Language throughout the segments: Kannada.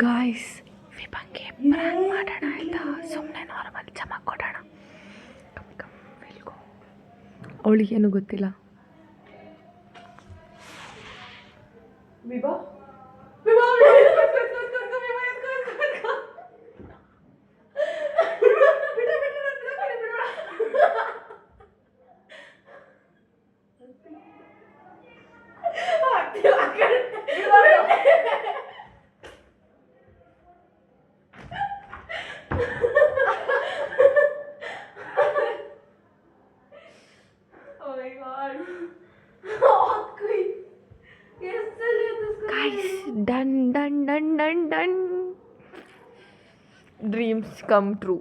ಗಾಯ್ಸ್ ವಿಭಂಗೆ ಮಾಡೋಣ ಆಯ್ತಾ, ಸುಮ್ಮನೆ ನಾರ್ಮಲ್ ಚಮಕ್ ಕೊಡೋಣ. ಅವಳಿಗೇನು ಗೊತ್ತಿಲ್ಲ. Done done done done done. Dreams come true.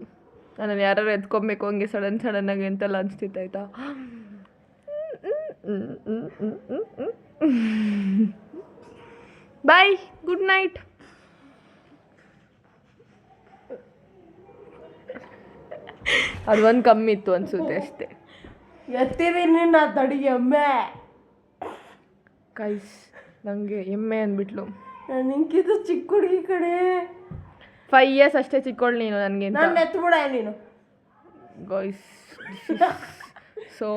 ನನ್ನನ್ನು ಯಾರು ಎತ್ಕೊಬೇಕು ಹಂಗೆ ಸಡನ್ನಾಗಿ ಎಂತೆಲ್ಲ ಅನಿಸ್ತಿತ್ತು ಆಯಿತಾ. ಬಾಯ್, ಗುಡ್ ನೈಟ್. ಅದೊಂದು ಕಮ್ಮಿ ಇತ್ತು ಅನಿಸುತ್ತೆ ಅಷ್ಟೇ. ಎತ್ತಿದೀನಿ ನಾ ತಡಿ ಎಮ್ಮೆ. ಕೈಸ್ ನನಗೆ ಎಮ್ಮೆ ಅಂದ್ಬಿಟ್ಲು. ನಿಂಕಿದು ಚಿಕ್ಕ ಹುಡುಗಿ ಕಡೆ. 5 years ಅಷ್ಟೇ ಚಿಕ್ಕೋಳು ನೀನು ನನಗೆ. ನಾನು ಎತ್ಬಿಡ ನೀನು. Guys so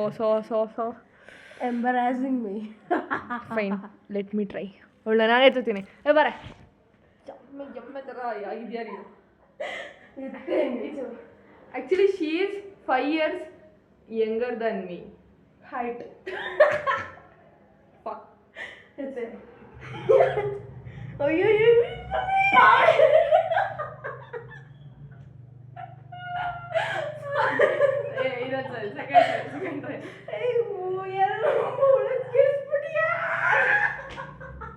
embarrassing me. Fine, let me try. ಒಳ್ಳೆ ನಾನು ಎತ್ತುತ್ತೀನಿ. ಬರ ಎಮ್ಮೆ ಥರ ಆಗಿದೆಯಾ ನೀನು. Actually she is 5 years younger than me. Height ಅಯ್ಯೋ